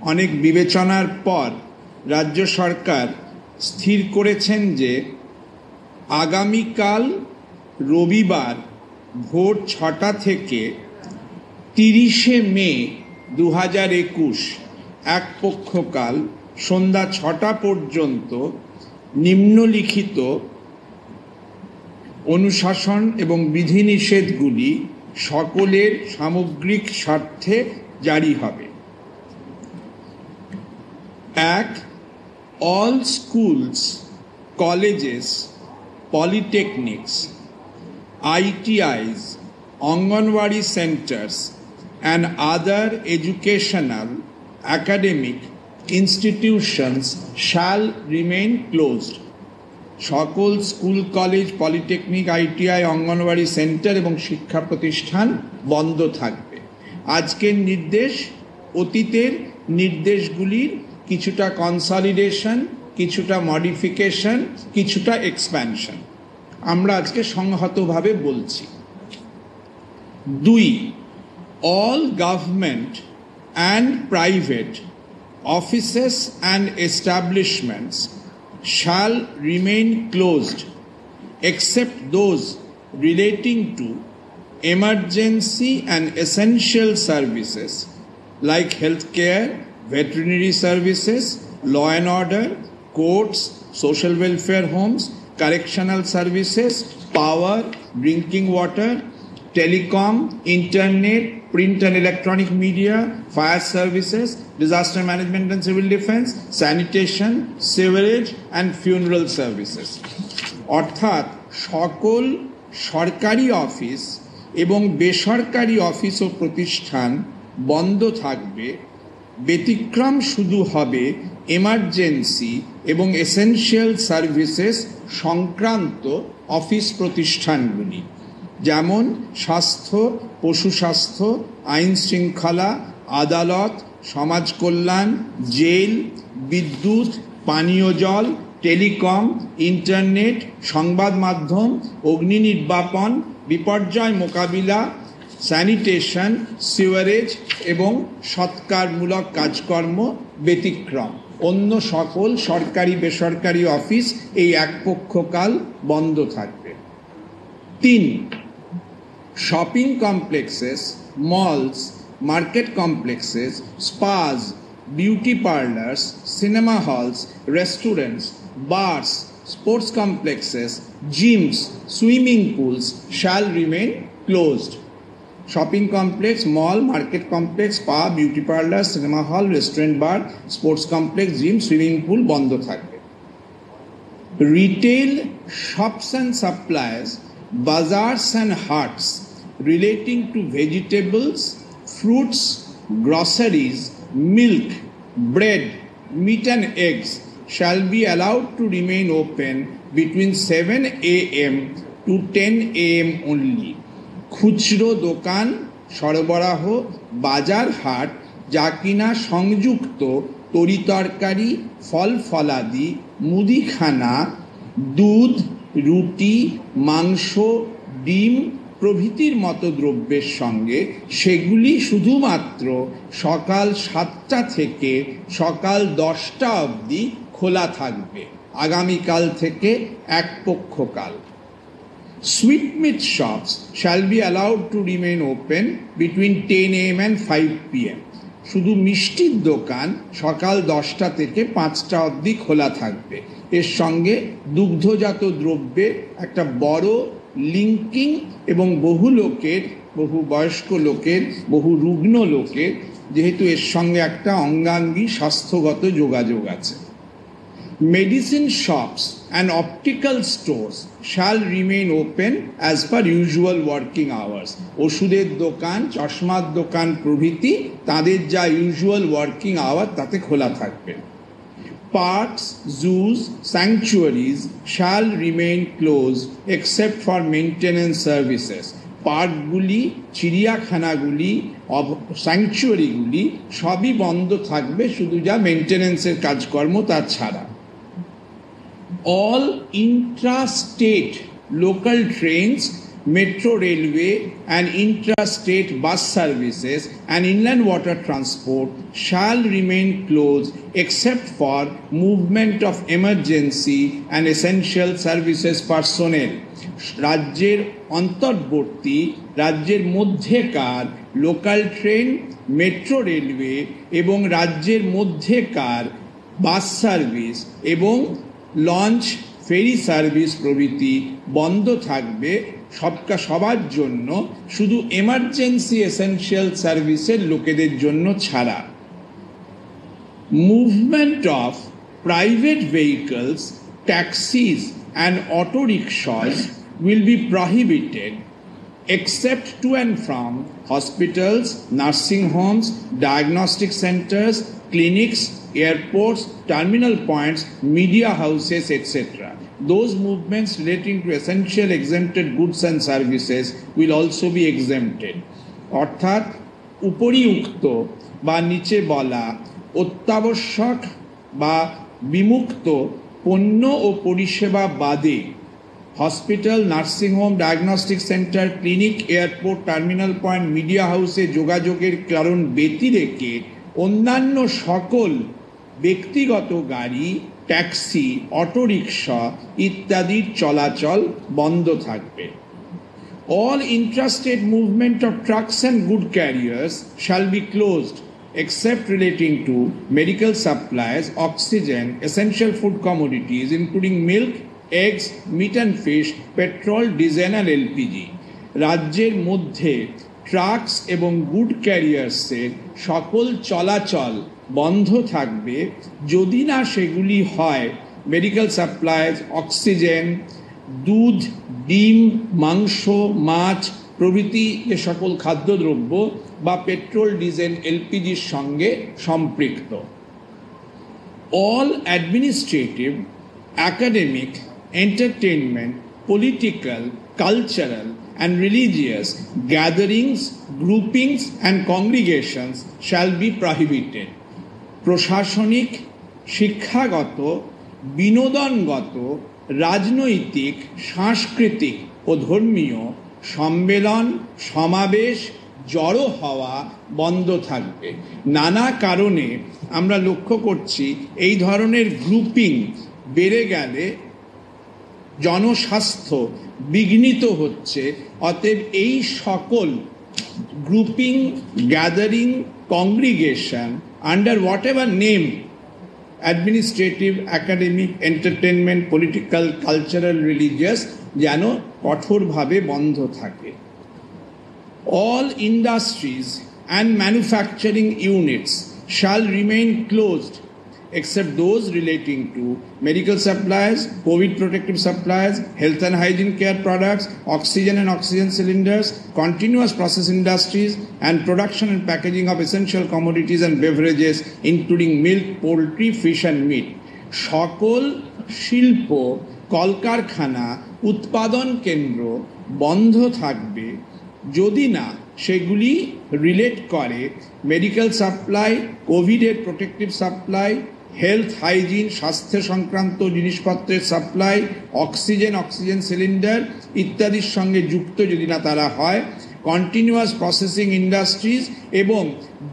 অনেক বিবেচনার পর রাজ্য সরকার স্থির করেছেন যে আগামীকাল রবিবার ভোর 6টা থেকে 30শে মে 2021 এক পক্ষকাল সন্ধ্যা 6টা পর্যন্ত নিম্নলিখিত অনুশাসন এবং বিধিনিষেধগুলি সকলের সামগ্রিক স্বার্থে জারি হবে। 1. All schools, colleges, polytechnics, ITIs, Anganwadi centers and other educational academic institutions shall remain closed. সকল school, college, polytechnic, ITI, anganwadi centre এবং শিক্ষা প্রতিষ্ঠান বন্ধ থাকবে। আজকের নির্দেশ অতীতের নির্দেশগুলির কিছুটা কনসলিডেশন, কিছুটা মডিফিকেশন, কিছুটা এক্সপ্যানশন। আমরা আজকে সংহতভাবে বলছি। 2. All government and private offices and establishments shall remain closed except those relating to emergency and essential services like healthcare, veterinary services, law and order, courts, social welfare homes, correctional services, power, drinking water, telecom, internet, print and electronic media, fire services, disaster management and civil defense, sanitation, sewerage and funeral services. অর্থাৎ সকল সরকারি office এবং বেসরকারি office ও প্রতিষ্ঠান বন্ধ থাকবে। ব্যতিক্রম শুধু হবে এমার্জেন্সি এবং এসেনশিয়াল সার্ভিসেস সংক্রান্ত অফিস প্রতিষ্ঠানগুলি, যেমন স্বাস্থ্য, পশু স্বাস্থ্য, আইন শৃঙ্খলা, আদালত, সমাজ কল্যাণ, জেল, বিদ্যুৎ, পানীয় জল, টেলিকম, ইন্টারনেট, সংবাদ মাধ্যম, অগ্নি নির্বাপন, বিপর্যয় মোকাবিলা, স্যানিটেশন, সিওয়ারেজ এবং সৎকারমূলক কাজকর্ম ব্যতিক্রম। অন্য সকল সরকারি বেসরকারি অফিস এই এক পক্ষকাল বন্ধ থাকবে। 3. Shopping complexes, malls, market complexes, spas, beauty parlors, cinema halls, restaurants, bars, sports complexes, gyms, swimming pools shall remain closed. Shopping complex, mall, market complex, spa, beauty parlor, cinema hall, restaurant, bar, sports complex, gym, swimming pool বন্ধ থাকবে। Retail shops and suppliers, bazaars and haats relating to vegetables, fruits, groceries, milk, bread, meat and eggs shall be allowed to remain open between 7 a.m. to 10 a.m. only. খুচরো দোকান, সরবরাহ, বাজার হাট যা কিনা সংযুক্ত তরিতরকারি, ফল ফলাদি, মুদিখানা, দুধ, রুটি, মাংস, ডিম প্রভৃতির মতো দ্রব্যের সঙ্গে, সেগুলি শুধুমাত্র সকাল 7টা থেকে সকাল 10টা অবধি খোলা থাকবে আগামীকাল থেকে এক পক্ষকাল। Sweetmeat shops shall be allowed to remain open between 10 a.m. and 5 p.m. শুধু মিষ্টির দোকান সকাল 10টা থেকে 5টা অবধি খোলা থাকবে। এর সঙ্গে দুগ্ধজাত দ্রব্যের একটা বড় লিঙ্কিং এবং বহু লোকের, বহু বয়স্ক লোকের, বহু রুগ্ন লোকের যেহেতু এর সঙ্গে একটা অঙ্গাঙ্গী স্বাস্থ্যগত যোগাযোগ আছে। Medicine shops and optical stores shall remain open as per usual working hours. ওষুধের দোকান, চশমার দোকান প্রভৃতি তাদের যা ইউজুয়াল ওয়ার্কিং আওয়ার তাতে খোলা থাকবে। Parks, zoos, sanctuaries shall remain closed except for maintenance services. পার্কগুলি, চিড়িয়াখানাগুলি, স্যাংচুয়ারিগুলি সবই বন্ধ থাকবে, শুধু যা মেনটেন্যান্সের কাজকর্ম তা ছাড়া। All intra-state local trains metro railway and intrastate bus services and inland water transport shall remain closed except for movement of emergency and essential services personnel. রাজ্যের অন্তর্বর্তী রাজ্যের মধ্যেকার লোকাল ট্রেন, মেট্রো রেলওয়ে এবং রাজ্যের মধ্যেকার বাস সার্ভিস এবং launch, ferry service প্রভৃতি বন্ধ থাকবে সবার জন্য, শুধু এমার্জেন্সি এসেনশিয়াল সার্ভিসের লোকেদের জন্য ছাড়া। Movement of private vehicles, taxis and auto rickshaws will be prohibited except to and from hospitals, nursing homes, diagnostic centers, clinics, airports, terminal points, media houses, etc. Those movements relating to essential exempted goods and services will also be exempted. অর্থাৎ উপরিউক্ত বা নিচে বলা অত্যাবশ্যক বা বিমুক্ত পণ্য ও পরিষেবা বাদে hospital, nursing home, diagnostic centre, clinic, airport, terminal point, media হাউসে যোগাযোগের কারণ ব্যতিরেকে অন্যান্য সকল ব্যক্তিগত গাড়ি, ট্যাক্সি, অটোরিকশা ইত্যাদির চলাচল বন্ধ থাকবে। All intrastate movement of trucks and good carriers shall be closed except relating to medical supplies, oxygen, essential food commodities including milk, eggs, meat and fish, petrol, diesel and LPG. রাজ্যের মধ্যে trucks এবং good ক্যারিয়ার্সের সকল চলাচল বন্ধ থাকবে যদি না সেগুলি হয় মেডিকেল সাপ্লাইজ, অক্সিজেন, দুধ, ডিম, মাংস, মাছ প্রভৃতি যে সকল খাদ্যদ্রব্য বা পেট্রোল, ডিজেল, এলপিজির সঙ্গে সম্পৃক্ত। All administrative, academic, entertainment, political, cultural and religious gatherings, groupings and congregations shall be prohibited. প্রশাসনিক, শিক্ষাগত, বিনোদনগত, রাজনৈতিক, সাংস্কৃতিক ও ধর্মীয় সম্মেলন, সমাবেশ, জড়ো হওয়া বন্ধ থাকবে। নানা কারণে আমরা লক্ষ্য করছি এই ধরনের গ্রুপিং বেড়ে গেলে জনস্বাস্থ্য বিঘ্নিত হচ্ছে। অতএব এই সকল grouping, gathering, congregation under what ever name, administrative, academic, entertainment, political, cultural, religious, যেন কঠোরভাবে বন্ধ থাকে। All industries and manufacturing units shall remain closed except those relating to medical supplies, COVID protective supplies, health and hygiene care products, oxygen and oxygen cylinders, continuous process industries, and production and packaging of essential commodities and beverages, including milk, poultry, fish and meat. সকল শিল্প, কলকারখানা, উৎপাদন কেন্দ্র বন্ধ থাকবে যদি না সেগুলি রিলেট করে মেডিকেল সাপ্লাই, কোভিডের প্রোটেক্টিভ সাপ্লাই, হেলথ হাইজিন, স্বাস্থ্য সংক্রান্ত জিনিসপত্রের সাপ্লাই, অক্সিজেন, অক্সিজেন সিলিন্ডার ইত্যাদির সঙ্গে যুক্ত যদি না তারা হয়, কন্টিনিউয়াস প্রসেসিং ইন্ডাস্ট্রিজ এবং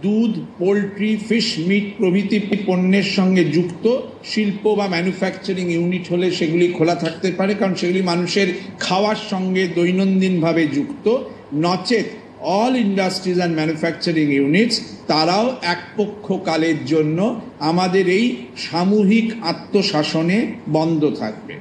দুধ, পোলট্রি, ফিশ, মিট প্রভৃতি পণ্যের সঙ্গে যুক্ত শিল্প বা ম্যানুফ্যাকচারিং ইউনিট হলে সেগুলি খোলা থাকতে পারে, কারণ সেগুলি মানুষের খাওয়ার সঙ্গে দৈনন্দিনভাবে যুক্ত। নচেত all industries and manufacturing units তারাও একপক্ষকালের জন্য আমাদের এই সামূহিক আত্মশাসনে বন্ধ থাকবে।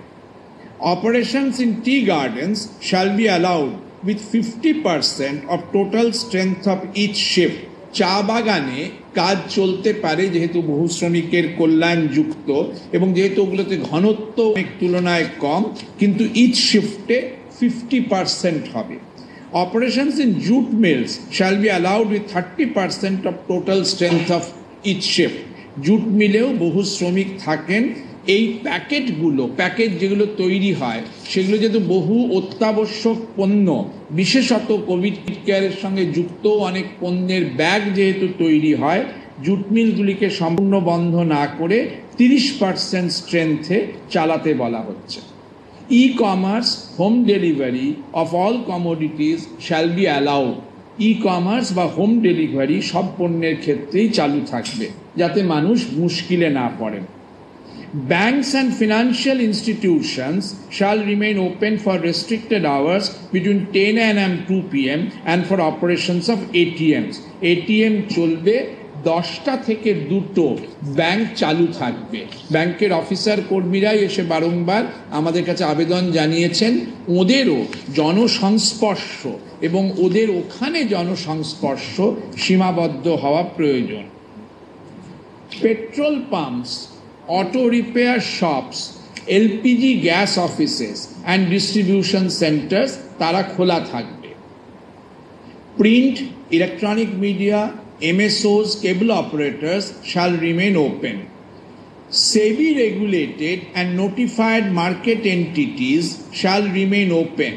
Operations in tea gardens shall be allowed with 50% of total strength of each shift. চা বাগানে কাজ চলতে পারে যেহেতু বহু শ্রমিকের কল্যাণ যুক্ত এবং যেহেতু ওগুলোতে ঘনত্ব অনেক তুলনায় কম, কিন্তু ইচ শিফটে 50% হবে। Operations in jute mills shall be allowed with 30% of total strength of each shift. Jute মিলেও বহু শ্রমিক থাকেন। এই প্যাকেট যেগুলো তৈরি হয় সেগুলো যেহেতু বহু অত্যাবশ্যক পণ্য, বিশেষত কোভিড কেয়ারের সঙ্গে যুক্ত অনেক পণ্যের ব্যাগ যেহেতু তৈরি হয়, জুট মিলগুলিকে সম্পূর্ণ বন্ধ না করে 30% স্ট্রেংথে চালাতে বলা হচ্ছে। E-commerce home delivery of all commodities shall be allowed. E-commerce বা হোম ডেলিভারি সব পণ্যের ক্ষেত্রেই চালু থাকবে যাতে মানুষ মুশকিলে না পড়েন। Banks and financial institutions shall remain open for restricted hours between 10 a.m. and 2 p.m. and for operations of ATMs. ATM চলবে 10টা থেকে 2টো, ব্যাংক চালু থাকবে। ব্যাংকের অফিসার কর্মীরাই এসে বারংবার আমাদের কাছে আবেদন জানিয়েছেন ওদেরও জনসংস্পর্শ এবং ওদের ওখানে জনসংস্পর্শ সীমাবদ্ধ হওয়া প্রয়োজন। Petrol pumps, auto repair shops, LPG gas offices and distribution centers তারা খোলা থাকবে। Print, electronic media, MSOs, cable operators shall remain open. SEBI regulated and notified market entities shall remain open.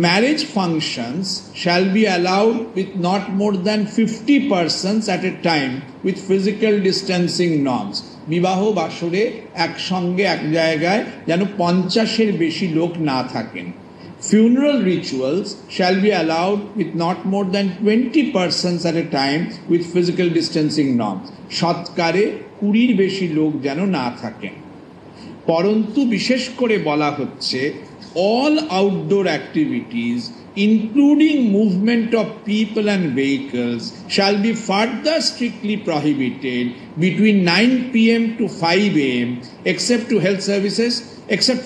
Marriage functions shall be allowed with not more than 50 persons at a time with physical distancing norms. বিবাহ বাসরে একসঙ্গে এক জায়গায় যেন 50-এর বেশি লোক না থাকেন। Funeral rituals shall be allowed with not more than 20 persons at a time with physical distancing norms. সৎকারে 20-র বেশি লোক যেন না থাকেন। পরন্তু বিশেষ করে বলা হচ্ছে all outdoor activities including movement of people and vehicles shall be further strictly prohibited between 9 p.m. to 5 a.m. except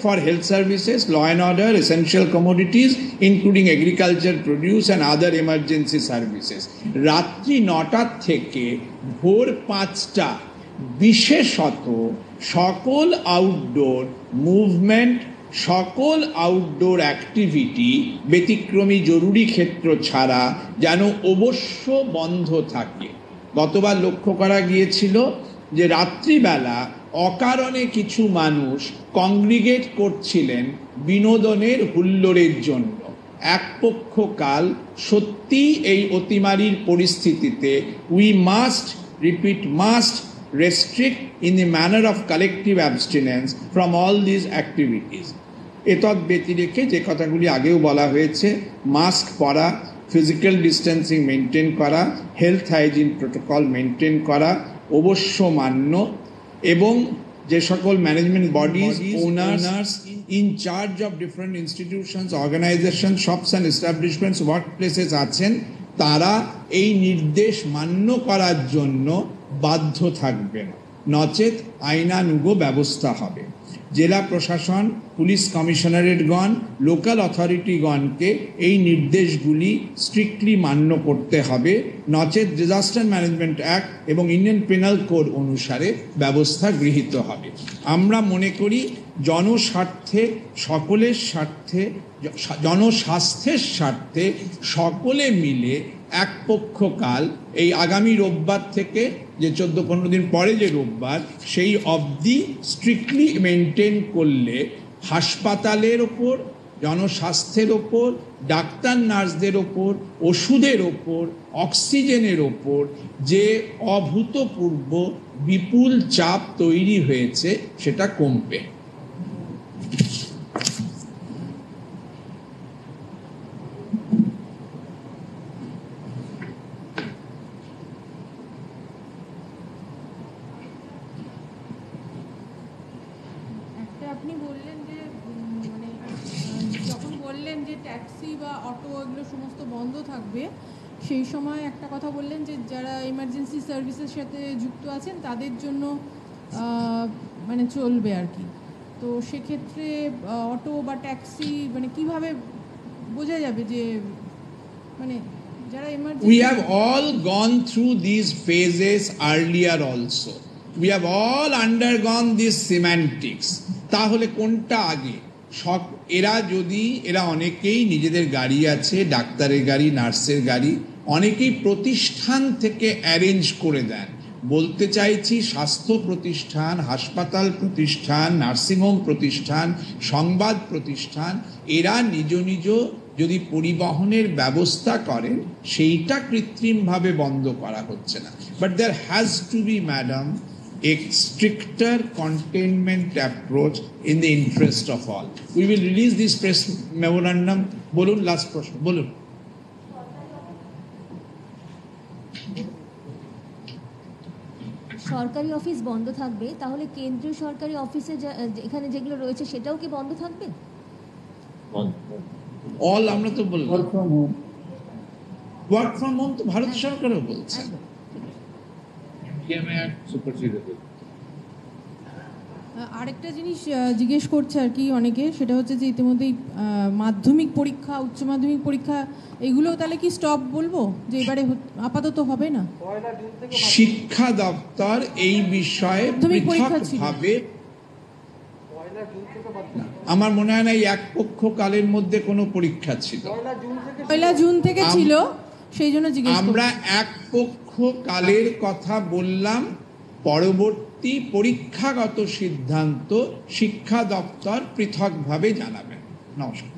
for health services, law and order, essential commodities including agriculture produce and other emergency services. রাত্রি 9টা থেকে ভোর 5টা বিশেষত সকল outdoor movement, সকল outdoor activity ব্যতিক্রমী জরুরি ক্ষেত্র ছাড়া যেন অবশ্য বন্ধ থাকে। গতবার লক্ষ্য করা গিয়েছিল যে রাত্রিবেলা অকারণে কিছু মানুষ কংগ্রিগেট করছিলেন বিনোদনের হুল্লোড়ের জন্য। এক পক্ষকাল সত্যি এই অতিমারীর পরিস্থিতিতে we must restrict in the manner of collective abstinence from all these activities. এতদ ব্যতিরেকে যে কথাগুলি আগেও বলা হয়েছে, মাস্ক পরা, ফিজিক্যাল ডিস্টেন্সিং মেনটেন করা, হেলথ হাইজিন প্রোটোকল মেনটেন করা অবশ্য মান্য এবং যে সকল management bodies, owners in charge of different institutions, organisation, shops and establishments, work places আছেন তারা এই নির্দেশ মান্য করার জন্য বাধ্য থাকবেন, নচেত আইনানুগ ব্যবস্থা হবে। জেলা প্রশাসন, পুলিশ কমিশনারেটগণ, লোকাল অথরিটিগণকে এই নির্দেশগুলি স্ট্রিক্টলি মান্য করতে হবে, নচেত ডিজাস্টার ম্যানেজমেন্ট অ্যাক্ট এবং ইন্ডিয়ান পেনাল কোড অনুসারে ব্যবস্থা গৃহীত হবে। আমরা মনে করি জনস্বার্থে, সকলের স্বার্থে, জনস্বাস্থ্যের স্বার্থে সকলে মিলে এক পক্ষকাল এই আগামী রোববার থেকে যে 14-15 দিন পরে যে রোববার সেই অবধি স্ট্রিক্টলি মেনটেন করলে হাসপাতালের ওপর, জনস্বাস্থ্যের ওপর, ডাক্তার নার্সদের ওপর, ওষুধের ওপর, অক্সিজেনের ওপর যে অভূতপূর্ব বিপুল চাপ তৈরি হয়েছে সেটা কমবে। আপনি বললেন যে মানে যখন বললেন যে ট্যাক্সি বা অটো এগুলো সমস্ত বন্ধ থাকবে, সেই সময় একটা কথা বললেন যে যারা এমার্জেন্সি সার্ভিসের সাথে যুক্ত আছেন তাদের জন্য মানে চলবে আর কি। তো সেক্ষেত্রে অটো বা ট্যাক্সি মানে কিভাবে বোঝা যাবে যে মানে যারা emergency? We have all gone through these phases earlier also. We have all undergone these semantics. তাহলে কোনটা আগে? এরা অনেকেই নিজেদের গাড়ি আছে, ডাক্তারের গাড়ি, নার্সের গাড়ি, অনেকেই প্রতিষ্ঠান থেকে অ্যারেঞ্জ করে দেন। বলতে চাইছি স্বাস্থ্য প্রতিষ্ঠান, হাসপাতাল প্রতিষ্ঠান, নার্সিংহোম প্রতিষ্ঠান, সংবাদ প্রতিষ্ঠান, এরা নিজ নিজ যদি পরিবহনের ব্যবস্থা করেন সেইটা কৃত্রিমভাবে বন্ধ করা হচ্ছে না। But there has to be madam a stricter containment approach in the interest of all. We will release this press memorandum. Bolun, last question. Bolun. সরকারি অফিস বন্ধ থাকবে, তাহলে কেন্দ্রীয় সরকারি অফিসে এখানে যেগুলো রয়েছে সেটাও কি বন্ধ থাকবে? অল আমরা তো বললাম, ওয়ার্ক ফ্রম হোম তো ভারত সরকারও বলছে। আরেকটা জিনিস জিজ্ঞেস করছে আর কি অনেকে, সেটা হচ্ছে যে ইতিমধ্যেই মাধ্যমিক পরীক্ষা, উচ্চ মাধ্যমিক পরীক্ষা এগুলো তাহলে কি স্টপ বলবো, যে এবারে আপাতত হবে না? শিক্ষা দপ্তর এই বিষয়ে পৃথকভাবে, আমার মনে হয় না এক পক্ষ কালের মধ্যে কোনো পরীক্ষা ছিল, 1 জুন থেকে ছিল, সেই জন্য জিজ্ঞেস। আমরা এক পক্ষ কালের কথা বললাম, পরবর্তী পরীক্ষাগত সিদ্ধান্ত শিক্ষা দপ্তর পৃথকভাবে জানাবেন। নমস্কার।